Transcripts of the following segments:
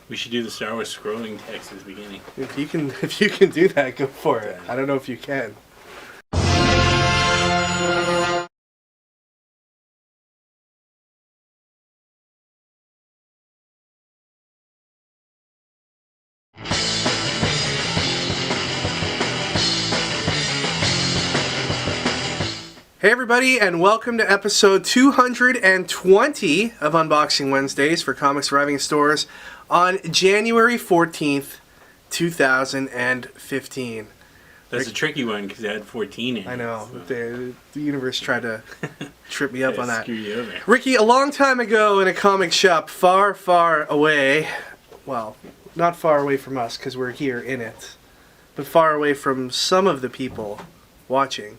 We should do the Star Wars scrolling text at the beginning. If you can do that, go for it. I don't know if you can. Hey everybody, and welcome to episode 220 of Unboxing Wednesdays for comics arriving in stores on January 14th, 2015. That's a tricky one because it had 14 in it. I know. So. The universe tried to trip me up on that. Screw you over. Ricky, a long time ago in a comic shop far, far away, well, not far away from us because we're here in it, but far away from some of the people watching,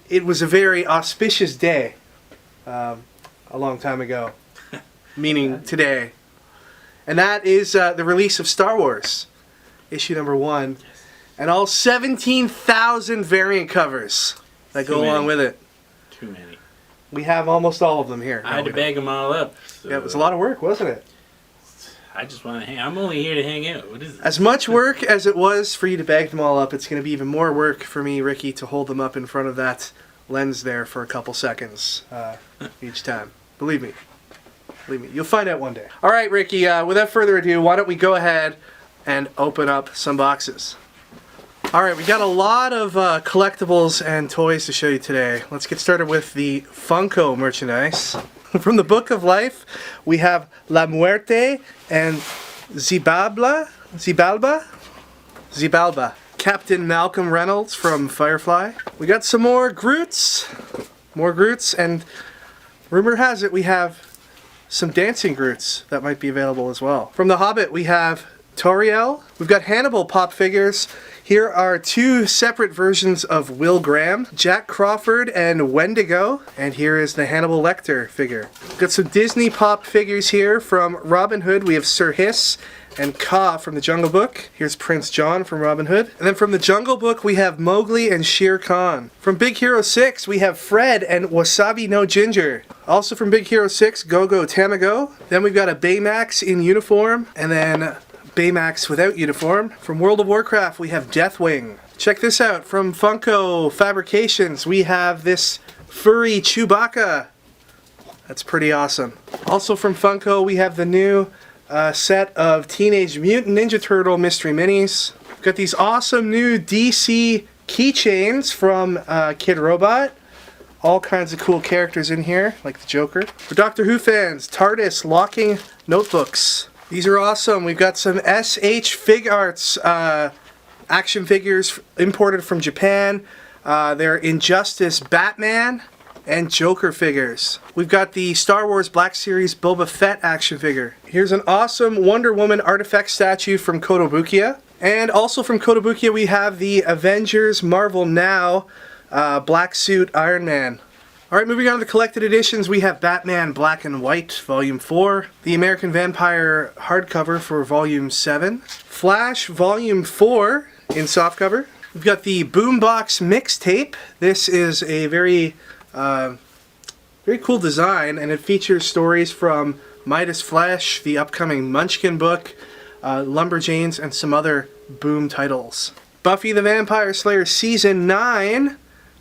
it was a very auspicious day a long time ago, meaning today. And that is the release of Star Wars, issue number 1, and all 17,000 variant covers that go along with it. Too many. We have almost all of them here. I had to bag them all up. So yeah, it was a lot of work, wasn't it? I just want to hang. I'm only here to hang out. What is this? As much work as it was for you to bag them all up, it's going to be even more work for me, Ricky, to hold them up in front of that lens there for a couple seconds each time. Believe me. Believe me. You'll find out one day. All right, Ricky, without further ado, why don't we go ahead and open up some boxes. All right, we got a lot of collectibles and toys to show you today. Let's get started with the Funko merchandise. From the Book of Life, we have La Muerte and Xibalba. Captain Malcolm Reynolds from Firefly. We got some more Groots. And rumor has it we have some dancing Groots that might be available as well. From The Hobbit, we have Tauriel. We've got Hannibal pop figures. Here are 2 separate versions of Will Graham, Jack Crawford and Wendigo, and here is the Hannibal Lecter figure. We've got some Disney pop figures here. From Robin Hood, we have Sir Hiss and Kaa from The Jungle Book. Here's Prince John from Robin Hood. And then from The Jungle Book, we have Mowgli and Shere Khan. From Big Hero 6, we have Fred and Wasabi No Ginger. Also from Big Hero 6, Go-Go Tamago. Then we've got a Baymax in uniform, and then Baymax without uniform. From World of Warcraft, we have Deathwing. Check this out. From Funko Fabrications, we have this furry Chewbacca. That's pretty awesome. Also from Funko, we have the new set of Teenage Mutant Ninja Turtle Mystery Minis. We've got these awesome new DC keychains from Kid Robot. All kinds of cool characters in here, like the Joker. For Doctor Who fans, TARDIS locking notebooks. These are awesome. We've got some SH Fig Arts action figures imported from Japan. They're Injustice Batman and Joker figures. We've got the Star Wars Black Series Boba Fett action figure. Here's an awesome Wonder Woman artifact statue from Kotobukiya. And also from Kotobukiya we have the Avengers Marvel Now Black Suit Iron Man. Alright, moving on to the collected editions, we have Batman Black and White Volume 4, the American Vampire hardcover for Volume 7, Flash Volume 4 in softcover. We've got the Boombox Mixtape. This is a very cool design, and it features stories from Midas Flesh, the upcoming Munchkin book, Lumberjanes, and some other Boom titles. Buffy the Vampire Slayer Season 9.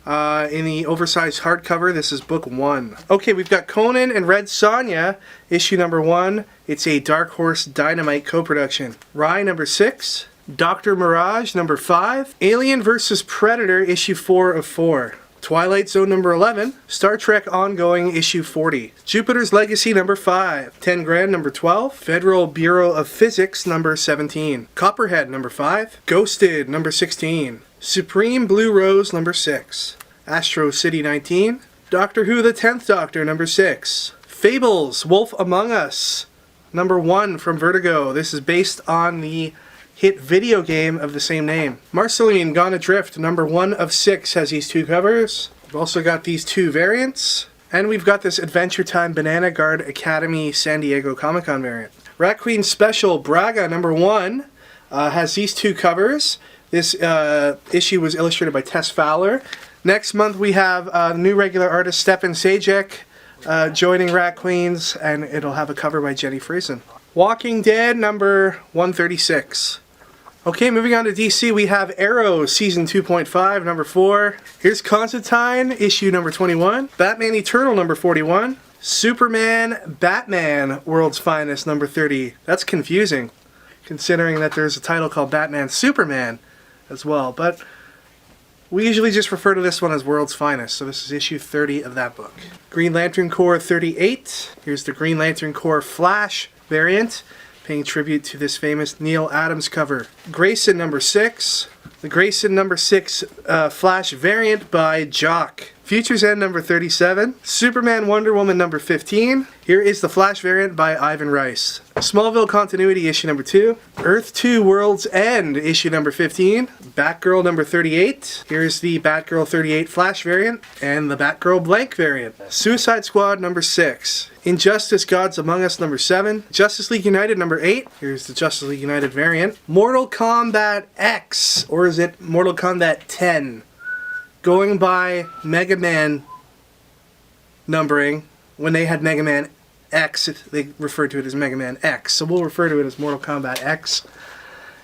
In the oversized hardcover. This is book 1. Okay, we've got Conan and Red Sonja, issue number 1. It's a Dark Horse Dynamite co-production. Rye number 6. Dr. Mirage number 5. Alien vs. Predator, issue 4 of 4. Twilight Zone number 11, Star Trek Ongoing issue 40, Jupiter's Legacy number 5, 10 Grand number 12, Federal Bureau of Physics number 17, Copperhead number 5, Ghosted number 16, Supreme Blue Rose number 6, Astro City 19, Doctor Who the 10th Doctor number 6, Fables Wolf Among Us number 1 from Vertigo. This is based on the hit video game of the same name. Marceline Gone Adrift number 1 of 6 has these 2 covers. We've also got these 2 variants. And we've got this Adventure Time Banana Guard Academy San Diego Comic Con variant. Rat Queen Special Braga number 1 has these 2 covers. This issue was illustrated by Tess Fowler. Next month we have new regular artist Stefan Sajek joining Rat Queens, and it'll have a cover by Jenny Friesen. Walking Dead number 136. Okay, moving on to DC, we have Arrow Season 2.5, number 4. Here's Constantine, issue number 21. Batman Eternal, number 41. Superman Batman, World's Finest, number 30. That's confusing, considering that there's a title called Batman Superman as well. But we usually just refer to this one as World's Finest, so this is issue 30 of that book. Green Lantern Corps 38. Here's the Green Lantern Corps Flash variant, paying tribute to this famous Neil Adams cover. Grayson number 6. The Grayson number 6 Flash variant by Jock. Future's End number 37. Superman Wonder Woman number 15. Here is the Flash variant by Ivan Rice. Smallville Continuity issue number 2. Earth 2 World's End issue number 15. Batgirl number 38. Here's the Batgirl 38 Flash variant and the Batgirl Blank variant. Suicide Squad number 6. Injustice Gods Among Us number 7. Justice League United number 8. Here's the Justice League United variant. Mortal Kombat X, or is it Mortal Kombat 10? Going by Mega Man numbering. When they had Mega Man X, they referred to it as Mega Man X. So we'll refer to it as Mortal Kombat X.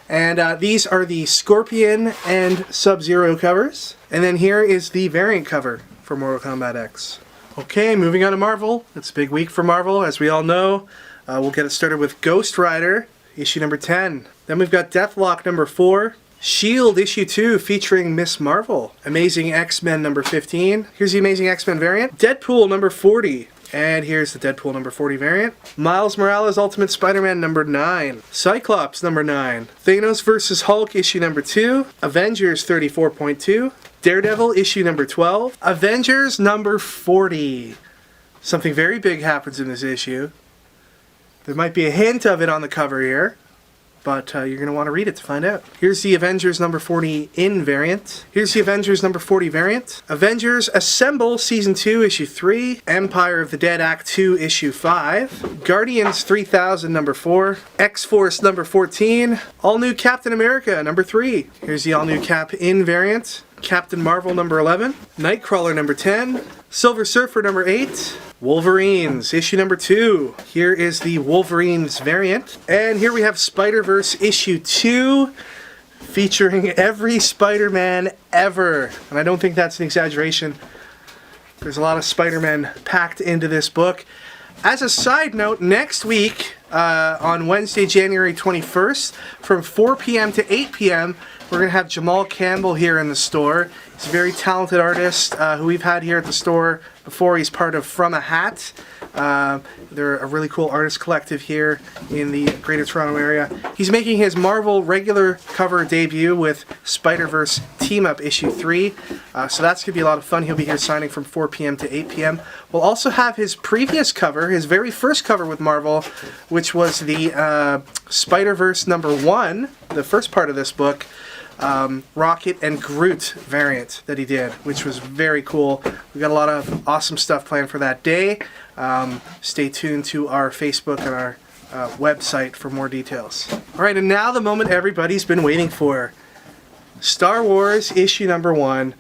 And these are the Scorpion and Sub-Zero covers. And then here is the variant cover for Mortal Kombat X. Okay, moving on to Marvel. It's a big week for Marvel, as we all know. We'll get it started with Ghost Rider, issue number 10. Then we've got Deathlock number 4. S.H.I.E.L.D. issue 2 featuring Miss Marvel. Amazing X-Men number 15. Here's the Amazing X-Men variant. Deadpool number 40. And here's the Deadpool number 40 variant. Miles Morales Ultimate Spider-Man number 9. Cyclops number 9. Thanos vs. Hulk issue number 2. Avengers 34.2. Daredevil issue number 12. Avengers number 40. Something very big happens in this issue. There might be a hint of it on the cover here, but you're going to want to read it to find out. Here's the Avengers number 40 in variant. Here's the Avengers number 40 variant. Avengers Assemble Season 2 issue 3. Empire of the Dead Act 2 issue 5. Guardians 3000 number 4. X-Force number 14. All New Captain America number 3. Here's the All New Cap in variant. Captain Marvel number 11. Nightcrawler number 10. Silver Surfer number 8. Wolverines, issue number 2. Here is the Wolverines variant. And here we have Spider-Verse issue 2, featuring every Spider-Man ever. And I don't think that's an exaggeration. There's a lot of Spider-Man packed into this book. As a side note, next week, on Wednesday, January 21st, from 4 p.m. to 8 p.m., we're going to have Jamal Campbell here in the store. He's a very talented artist who we've had here at the store before. He's part of From a Hat. They're a really cool artist collective here in the Greater Toronto area. He's making his Marvel regular cover debut with Spider-Verse Team Up issue 3. So that's going to be a lot of fun. He'll be here signing from 4 p.m. to 8 p.m. We'll also have his previous cover, his very first cover with Marvel, which was the Spider-Verse number 1, the first part of this book. Rocket and Groot variant that he did, which was very cool. We got a lot of awesome stuff planned for that day. Stay tuned to our Facebook and our website for more details. Alright, and now the moment everybody's been waiting for. Star Wars issue number 1.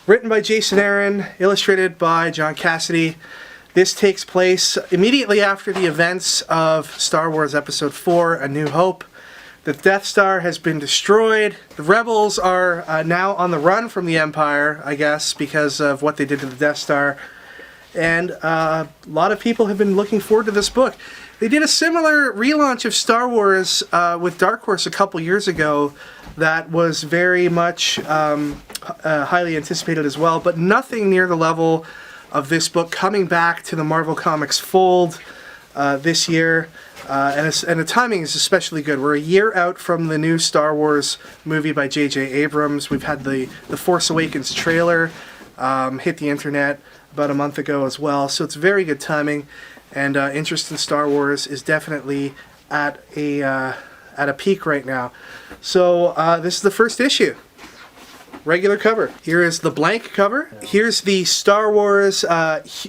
Written by Jason Aaron, illustrated by John Cassidy. This takes place immediately after the events of Star Wars Episode 4, A New Hope. The Death Star has been destroyed. The Rebels are now on the run from the Empire, I guess, because of what they did to the Death Star. And a lot of people have been looking forward to this book. They did a similar relaunch of Star Wars with Dark Horse a couple years ago that was very much highly anticipated as well, but nothing near the level of this book coming back to the Marvel Comics fold this year. And the timing is especially good. We're a year out from the new Star Wars movie by J.J. Abrams. We've had the Force Awakens trailer hit the internet about a month ago as well. So it's very good timing. And interest in Star Wars is definitely at a peak right now. So this is the first issue. Regular cover. Here is the blank cover. Here's the Star Wars,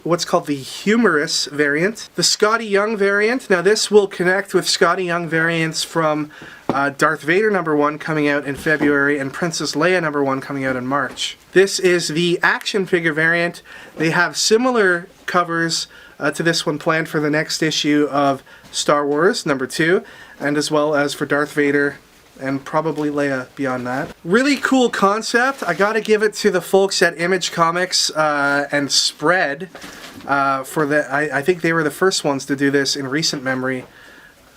what's called the humorous variant. The Scotty Young variant. Now this will connect with Scotty Young variants from Darth Vader number 1 coming out in February and Princess Leia number 1 coming out in March. This is the action figure variant. They have similar covers to this one planned for the next issue of Star Wars #2, and as well as for Darth Vader and probably Leia beyond that. Really cool concept. I gotta give it to the folks at Image Comics and Spread for the. I think they were the first ones to do this in recent memory.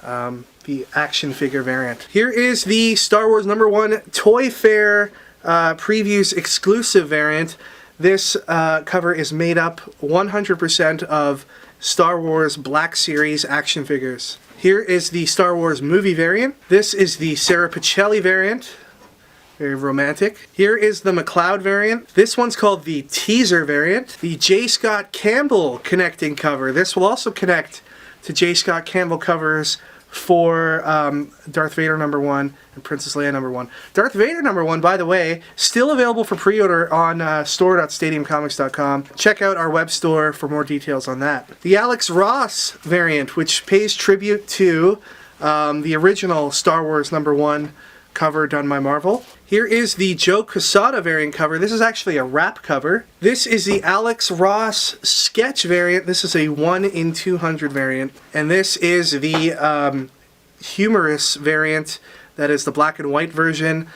The action figure variant. Here is the Star Wars #1 Toy Fair Previews exclusive variant. This cover is made up 100% of Star Wars Black Series action figures. Here is the Star Wars movie variant. This is the Sarah Pichelli variant. Very romantic. Here is the McLeod variant. This one's called the teaser variant. The J. Scott Campbell connecting cover. This will also connect to J. Scott Campbell covers for Darth Vader #1 and Princess Leia #1. Darth Vader #1, by the way, still available for pre-order on store.stadiumcomics.com. Check out our web store for more details on that. The Alex Ross variant, which pays tribute to the original Star Wars #1 cover done by Marvel. Here is the Joe Quesada variant cover. This is actually a wrap cover. This is the Alex Ross sketch variant. This is a 1 in 200 variant. And this is the humorous variant. That is the black and white version.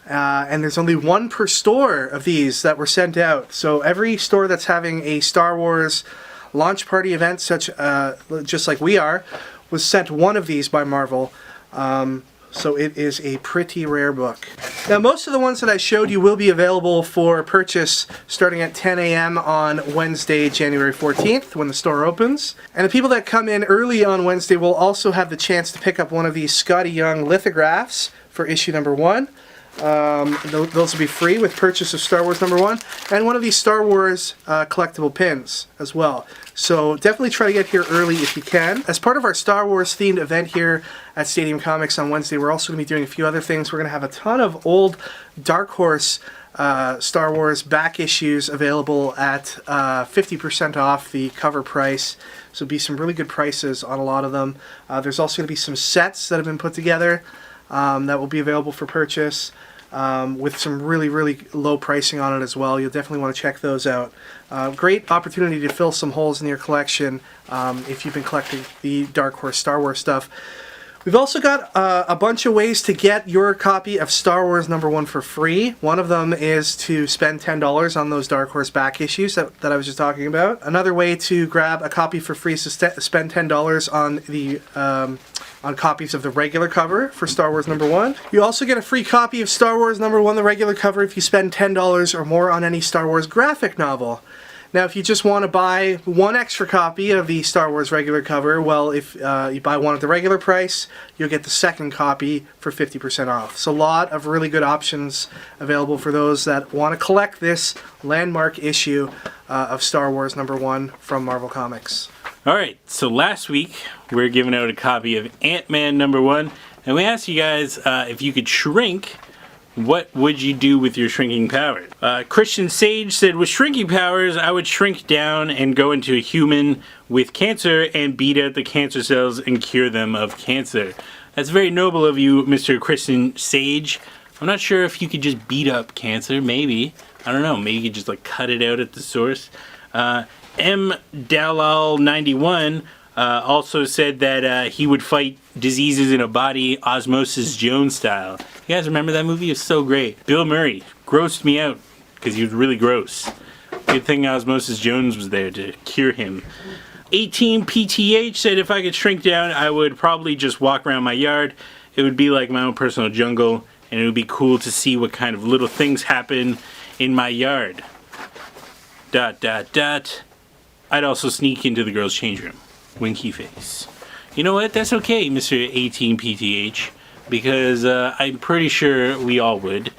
And there's only one per store of these that were sent out. So every store that's having a Star Wars launch party event, such just like we are, was sent one of these by Marvel. So it is a pretty rare book. Now, most of the ones that I showed you will be available for purchase starting at 10 a.m. on Wednesday, January 14th, when the store opens. And the people that come in early on Wednesday will also have the chance to pick up one of these Scotty Young lithographs for issue #1. Those will be free with purchase of Star Wars #1, and one of these Star Wars collectible pins as well. So definitely try to get here early if you can. As part of our Star Wars themed event here at Stadium Comics on Wednesday, we're also going to be doing a few other things. We're going to have a ton of old Dark Horse Star Wars back issues available at 50% off the cover price. So it'll be some really good prices on a lot of them. There's also going to be some sets that have been put together that will be available for purchase. With some really low pricing on it as well. You'll definitely want to check those out. Great opportunity to fill some holes in your collection if you've been collecting the Dark Horse Star Wars stuff. We've also got a bunch of ways to get your copy of Star Wars #1 for free. One of them is to spend $10 on those Dark Horse back issues that I was just talking about. Another way to grab a copy for free is to spend $10 on the on copies of the regular cover for Star Wars #1. You also get a free copy of Star Wars #1, the regular cover, if you spend $10 or more on any Star Wars graphic novel. Now, if you just want to buy one extra copy of the Star Wars regular cover, well, if you buy one at the regular price, you'll get the second copy for 50% off. So a lot of really good options available for those that want to collect this landmark issue of Star Wars #1 from Marvel Comics. Alright, so last week we were giving out a copy of Ant-Man #1, and we asked you guys if you could shrink, what would you do with your shrinking powers? Christian Sage said, with shrinking powers, I would shrink down and go into a human with cancer and beat out the cancer cells and cure them of cancer. That's very noble of you, Mr. Christian Sage. I'm not sure if you could just beat up cancer, maybe. I don't know, maybe you could just like cut it out at the source. M. Dalal91 also said that he would fight diseases in a body Osmosis Jones style. You guys remember that movie? It was so great. Bill Murray grossed me out because he was really gross. Good thing Osmosis Jones was there to cure him. 18PTH said if I could shrink down, I would probably just walk around my yard. It would be like my own personal jungle, and it would be cool to see what kind of little things happen in my yard. ... I'd also sneak into the girls' change room. Winky face. You know what? That's okay, Mr. 18PTH, because I'm pretty sure we all would.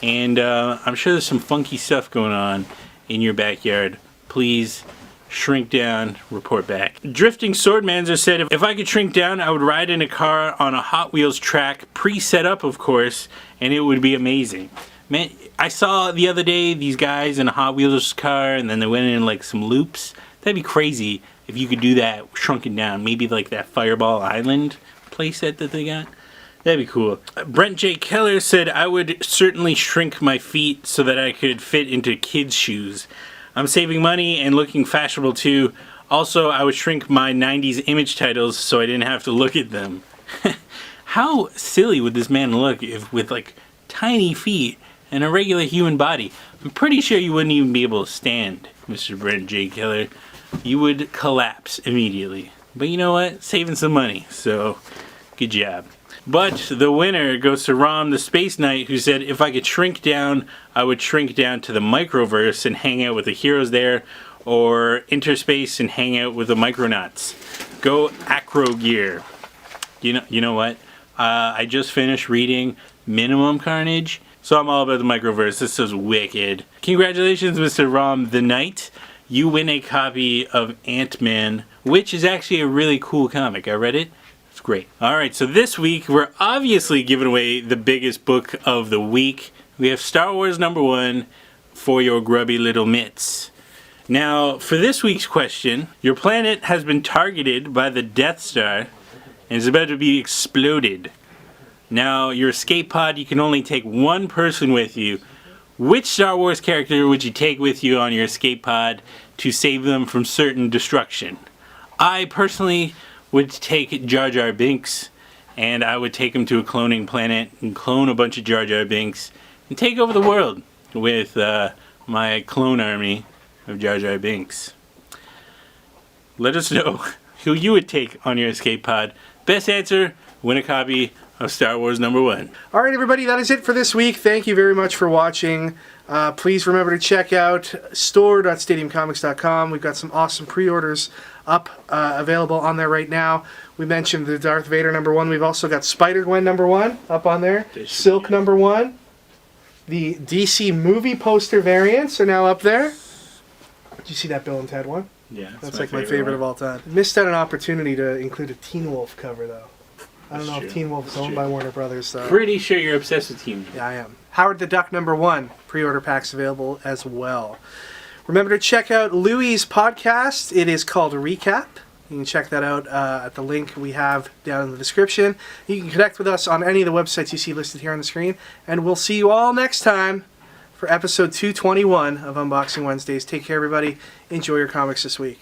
And I'm sure there's some funky stuff going on in your backyard. Please shrink down, report back. Drifting Swordmanzer said, if I could shrink down, I would ride in a car on a Hot Wheels track, pre-set up, of course, and it would be amazing. Man, I saw the other day these guys in a Hot Wheels car, and then they went in like some loops. That'd be crazy if you could do that shrunken down. Maybe like that Fireball Island playset that they got. That'd be cool. Brent J. Keller said, I would certainly shrink my feet so that I could fit into kids' shoes. I'm saving money and looking fashionable too. Also, I would shrink my 90s image titles so I didn't have to look at them. How silly would this man look if with like tiny feet and a regular human body? I'm pretty sure you wouldn't even be able to stand, Mr. Brent J. Keller. You would collapse immediately. But you know what? Saving some money, so good job. But the winner goes to Rom the Space Knight, who said if I could shrink down, I would shrink down to the Microverse and hang out with the heroes there, or Interspace and hang out with the Micronauts. Go Acro Gear. You know what? I just finished reading Minimum Carnage, so I'm all about the Microverse. This is wicked. Congratulations, Mr. Rom the Knight. You win a copy of Ant-Man, which is actually a really cool comic. I read it. It's great. Alright, so this week we're obviously giving away the biggest book of the week. We have Star Wars #1 for your grubby little mitts. Now, for this week's question, your planet has been targeted by the Death Star and is about to be exploded. Now, your escape pod, you can only take one person with you. Which Star Wars character would you take with you on your escape pod to save them from certain destruction? I personally would take Jar Jar Binks, and I would take him to a cloning planet and clone a bunch of Jar Jar Binks and take over the world with my clone army of Jar Jar Binks. Let us know who you would take on your escape pod. Best answer, win a copy of Star Wars #1. All right, everybody, that is it for this week. Thank you very much for watching. Please remember to check out store.stadiumcomics.com. We've got some awesome pre-orders up available on there right now. We mentioned the Darth Vader #1. We've also got Spider-Gwen #1 up on there. Silk #1. The DC movie poster variants are now up there. Did you see that Bill and Ted one? Yeah, that's like my favorite of all time. Missed out an opportunity to include a Teen Wolf cover, though. I don't know if Teen Wolf is owned by Warner Brothers, though. Pretty sure you're obsessed with Teen Wolf. Yeah, I am. Howard the Duck #1. Pre-order packs available as well. Remember to check out Louie's podcast. It is called Recap. You can check that out at the link we have down in the description. You can connect with us on any of the websites you see listed here on the screen. And we'll see you all next time for episode 221 of Unboxing Wednesdays. Take care, everybody. Enjoy your comics this week.